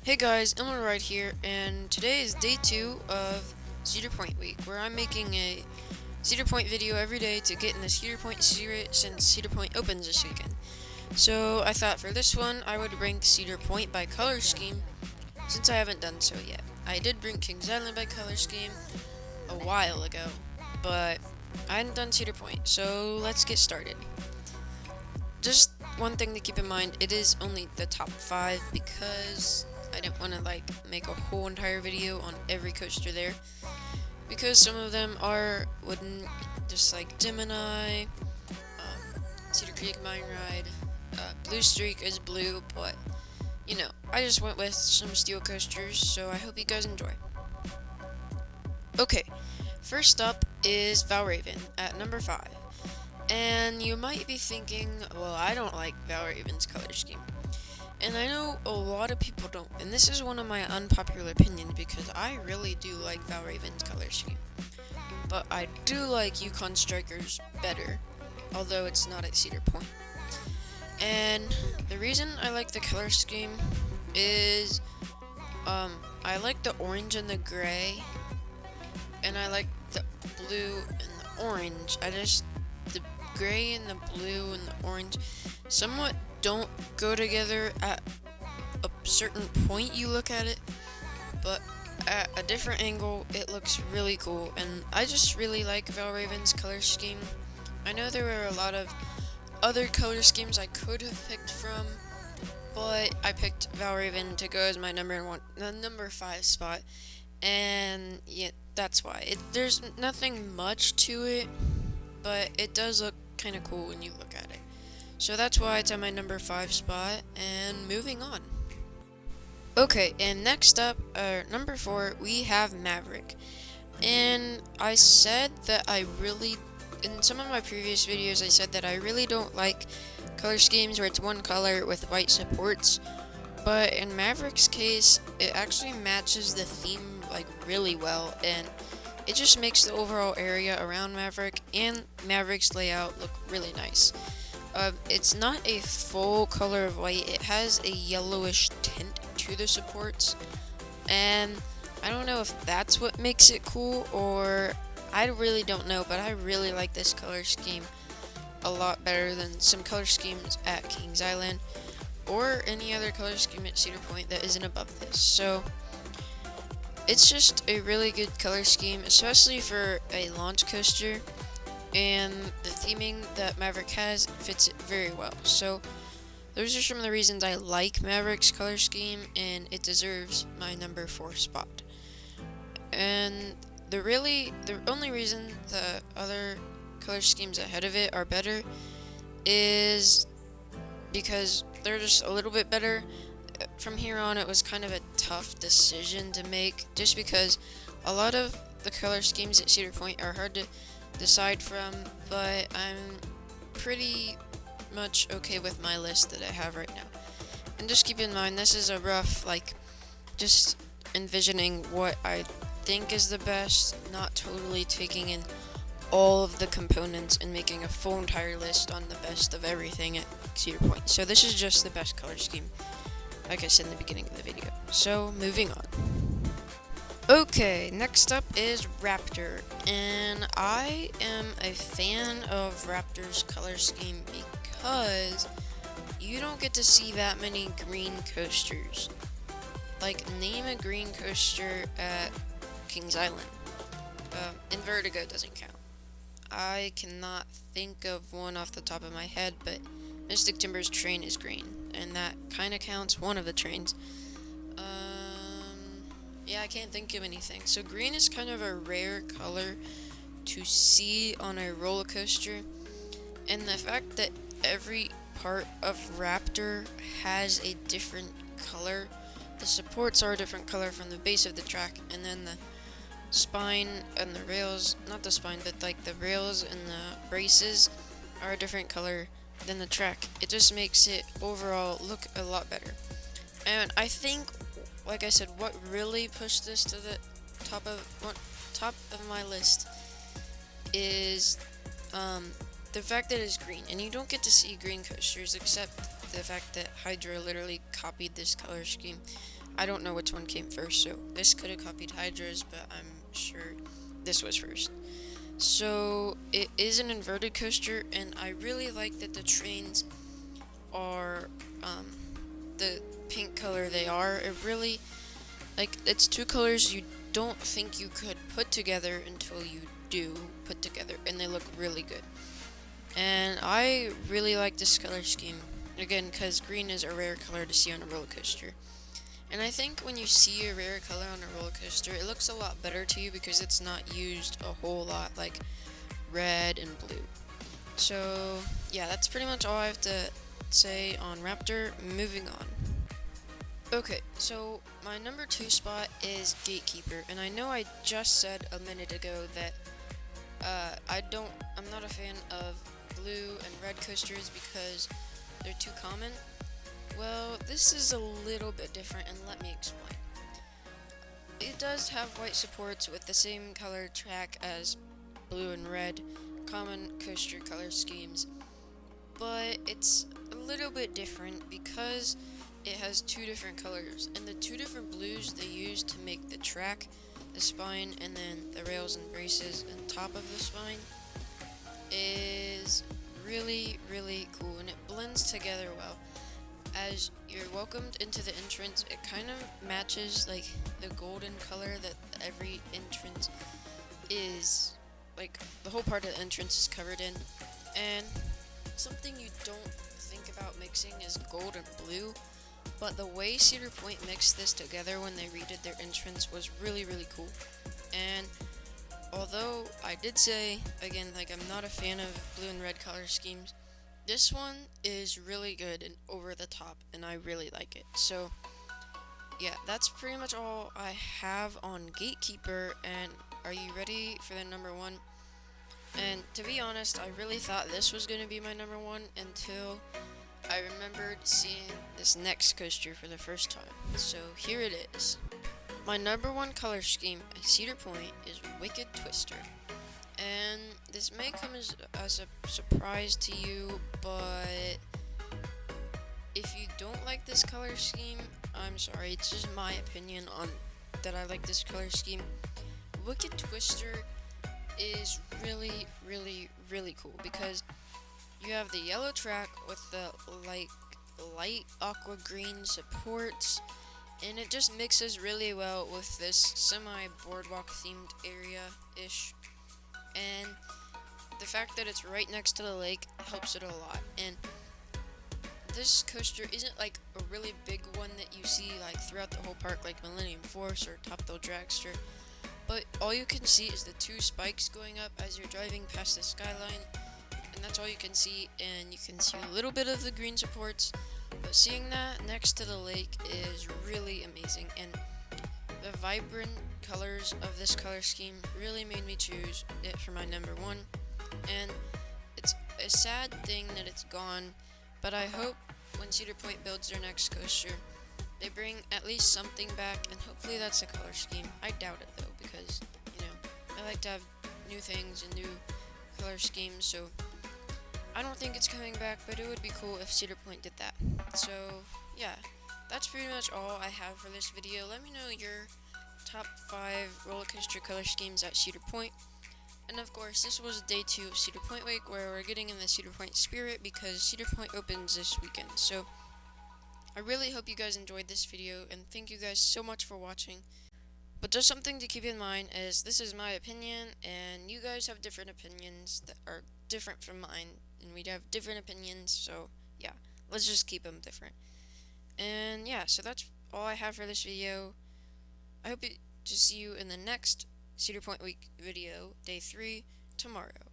Hey guys, ElToroRyan here, and today is day 2 of Cedar Point week, where I'm making a Cedar Point video every day to get in the Cedar Point secret since Cedar Point opens this weekend. So I thought for this one I would rank Cedar Point by color scheme, since I haven't done so yet. I did rank Kings Island by color scheme a while ago, but I hadn't done Cedar Point, so let's get started. Just one thing to keep in mind, it is only the top 5 because I didn't want to make a whole entire video on every coaster there, because some of them are wooden, just like Gemini, Cedar Creek Mine Ride, Blue Streak is blue, but you know, I just went with some steel coasters, so I hope you guys enjoy. Okay, first up is Valravn at number 5. And you might be thinking, well, I don't like Valravn's color scheme. And I know a lot of people don't, and this is one of my unpopular opinions because I really do like Valravn's color scheme. But I do like Yukon Strikers better, although it's not at Cedar Point. And the reason I like the color scheme is, I like the orange and the gray, and I like the blue and the orange. The gray and the blue and the orange somewhat don't go together at a certain point you look at it, but at a different angle it looks really cool, and I just really like Valravn's color scheme. I know there were a lot of other color schemes I could have picked from, but I picked Valravn to go as my number 5 spot, and yeah, that's why. There's nothing much to it, but it does look kind of cool when you look at it. So that's why it's at my number 5 spot, and moving on. Okay, and next up, number 4, we have Maverick. And I said that in some of my previous videos, I said that I really don't like color schemes where it's one color with white supports. But in Maverick's case, it actually matches the theme really well, and it just makes the overall area around Maverick and Maverick's layout look really nice. It's not a full color of white, it has a yellowish tint to the supports, and I don't know if that's what makes it cool, or I really don't know, but I really like this color scheme a lot better than some color schemes at Kings Island, or any other color scheme at Cedar Point that isn't above this. So it's just a really good color scheme, especially for a launch coaster, and the theming that Maverick has fits it very well. So those are some of the reasons I like Maverick's color scheme, and it deserves my number 4 spot. And the only reason the other color schemes ahead of it are better is because they're just a little bit better. From here on, it was kind of a tough decision to make, just because a lot of the color schemes at Cedar Point are hard to decide from, but I'm pretty much okay with my list that I have right now. And just keep in mind, this is a rough, just envisioning what I think is the best, not totally taking in all of the components and making a full entire list on the best of everything at Cedar Point. So this is just the best color scheme, like I said in the beginning of the video. So, moving on. Okay, next up is Raptor, and I am a fan of Raptor's color scheme because you don't get to see that many green coasters. Name a green coaster at Kings Island. Vertigo doesn't count. I cannot think of one off the top of my head, but Mystic Timber's train is green, and that kind of counts, one of the trains. Yeah, I can't think of anything. So green is kind of a rare color to see on a roller coaster, and the fact that every part of Raptor has a different color, the supports are a different color from the base of the track, and then the spine and the rails, not the spine, but the rails and the braces are a different color than the track. It just makes it overall look a lot better. And I think, like I said, what really pushed this to the top of my list is the fact that it's green, and you don't get to see green coasters except the fact that Hydra literally copied this color scheme. I don't know which one came first, so this could have copied Hydra's, but I'm sure this was first. So it is an inverted coaster, and I really like that the trains are the pink color they are. It really, like, it's two colors you don't think you could put together until you do put together, and they look really good. And I really like this color scheme, again, because green is a rare color to see on a roller coaster. And I think when you see a rare color on a roller coaster, it looks a lot better to you because it's not used a whole lot like red and blue. So yeah, that's pretty much all I have to say on Raptor. Moving on. Okay, so my number 2 spot is GateKeeper, and I know I just said a minute ago that I'm not a fan of blue and red coasters because they're too common. Well, this is a little bit different, and let me explain. It does have white supports with the same color track as blue and red, common coaster color schemes, but it's a little bit different because it has 2 different colors, and the 2 different blues they use to make the track, the spine, and then the rails and braces on top of the spine is really, really cool, and it blends together well. As you're welcomed into the entrance, it kind of matches like the golden color that every entrance is, like the whole part of the entrance is covered in. And something you don't think about mixing is gold and blue, but the way Cedar Point mixed this together when they redid their entrance was really, really cool. And although I did say, again, like I'm not a fan of blue and red color schemes, this one is really good and over the top, and I really like it. So yeah, that's pretty much all I have on GateKeeper, and are you ready for the number 1? And to be honest, I really thought this was going to be my number 1 until I remembered seeing this next coaster for the first time. So here it is. My number 1 color scheme at Cedar Point is Wicked Twister. And this may come as a surprise to you, but if you don't like this color scheme, I'm sorry, it's just my opinion on that I like this color scheme. Wicked Twister is really, really, really cool because you have the yellow track with the light aqua green supports, and it just mixes really well with this semi-boardwalk themed area-ish. And the fact that it's right next to the lake helps it a lot. And this coaster isn't like a really big one that you see like throughout the whole park like Millennium Force or Top Thrill Dragster, but all you can see is the 2 spikes going up as you're driving past the skyline, and that's all you can see. And you can see a little bit of the green supports, but seeing that next to the lake is really amazing. And the vibrant colors of this color scheme really made me choose it for my number 1, and it's a sad thing that it's gone, but I hope when Cedar Point builds their next coaster, they bring at least something back, and hopefully that's a color scheme. I doubt it though, because, you know, I like to have new things and new color schemes, so I don't think it's coming back, but it would be cool if Cedar Point did that. So yeah, that's pretty much all I have for this video. Let me know your top 5 roller coaster color schemes at Cedar Point. And of course, this was day 2 of Cedar Point Week, where we're getting in the Cedar Point spirit because Cedar Point opens this weekend. So I really hope you guys enjoyed this video, and thank you guys so much for watching. But just something to keep in mind is this is my opinion, and you guys have different opinions that are different from mine, and we'd have different opinions, so yeah, let's just keep them different. And yeah, so that's all I have for this video. I hope to see you in the next Cedar Point Week video, day 3, tomorrow.